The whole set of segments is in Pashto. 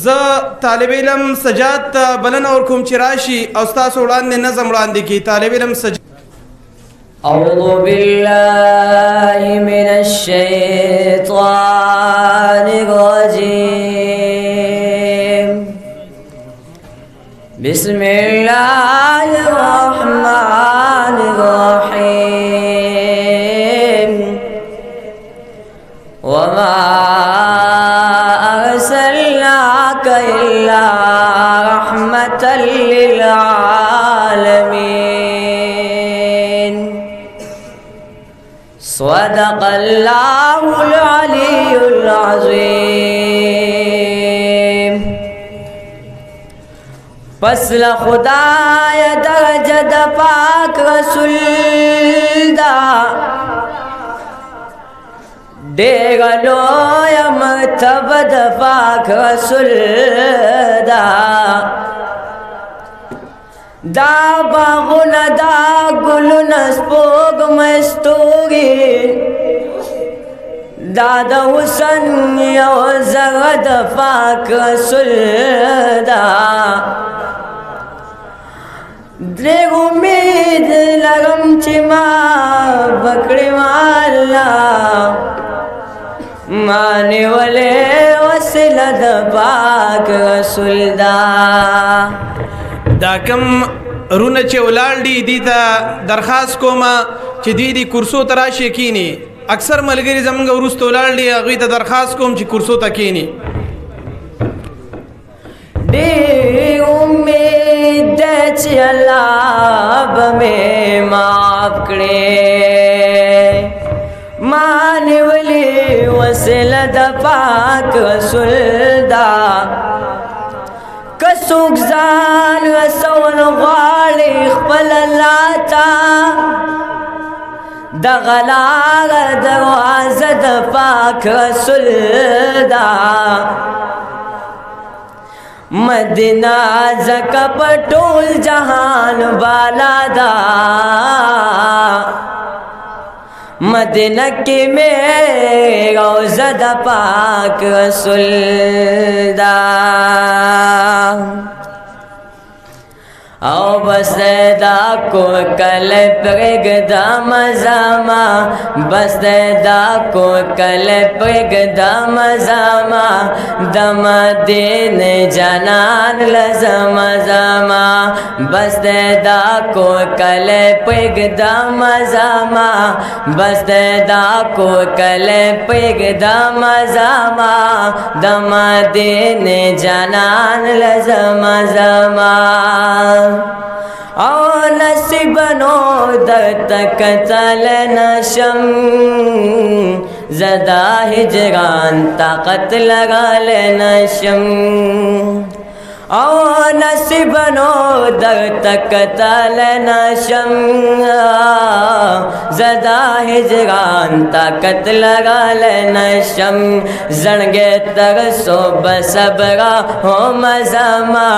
زه طالب علم سجاد ته بلنه ورکوم چې راشي او ستاسو وړاندې نظم وړاندې کړي. طالب علم سجاد. أعوذ بالله من الشيطان الرجيم. بسم الله الرحمن الرحيم. وما أرسلناك إلا رحمة للعالمين. صدق الله العلي العظيم. فصل خدای درجه د پاک رسول دا ډېر لوی مرتبه د پاک رسول دا دا باغونه دا ګلونه سپوږمۍ ستوري دا د حسن یو ذره د پاک رسول دا ډېر امید لرم چې ما بکړې والا ما نیولې وسیله د پاک رسول دا. دا کم رونه چې ولاړ دي دي ته درخواست کوم چې دی کرسو ته راشي کینی. اکثر ملګری زمونږ وروسته ولاړ دي هغوی ته درخواست کوم چې کرسو ته کینی. ډېر امید ده چې الله به مې معاف کړي. ما نیولې وسیله د پاک رسول دا که څوک ځان رسول غواړي خپل الله ته دغه لاره دروازه د پاک رسول دا. مدینه ځکه په ټول جهان بالا دا مدینه کې مې روضه د پاک رسول دا. او بس دا کو کل پرګدام زما بس دا کو کل پرګدام زما د مدینه جانان لزم زما بس دا کو کل پرګدام زما بس دا کو کل پرګدام زما د مدینه جانان لزم زما. او نصیب نو درت کتل نشم زدا هجران طاقت لگال نشم. او نصیب نو درت کتل نشم زدا هجران طاقت لگال نشم. زنگے تر صبح صبرا ہو مزاما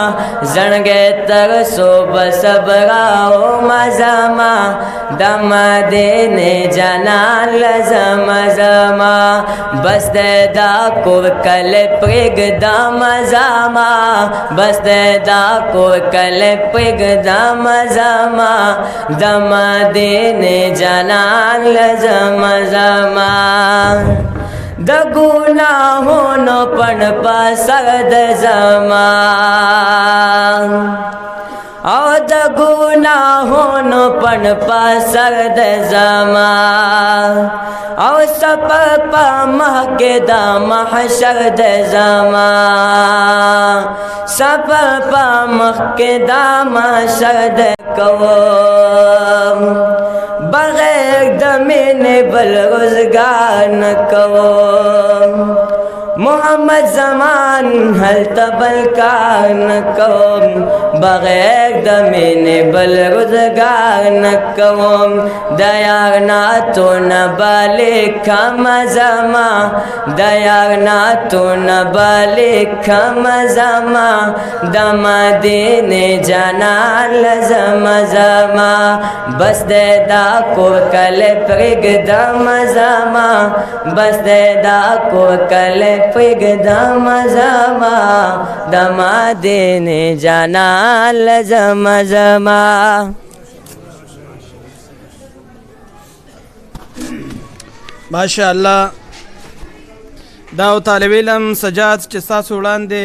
زنگے تر صبح صبرا ہو مزاما دم دینے جانان لزم زما بس دا کو کل پرگ دام زما بس دا کو کل پرگ دام زما دم دینے جانان لزم زما. د ګناهونو پړ په سر د زما او د ګناهونو پړ په سر د زما او سپ په مخ کې د محشر د زما سپ په مخ کې د محشر د کوم بغیر د مینې بل روزګار نه کوم. محمد زمان هل تبل کار نه کوم بغیر د مینې بل روزګار نه کوم. د یار ناتو نه بالې کم زما د یار ناتو نه بالې کم زما د مدینې جانان لزم زما بس دا کور کله پرېږدم زما بس دا کور کله پیغدام زما دما دین جانا لزم زما ماشاء الله دا طالب علم سجاد چې تاسو وړاندې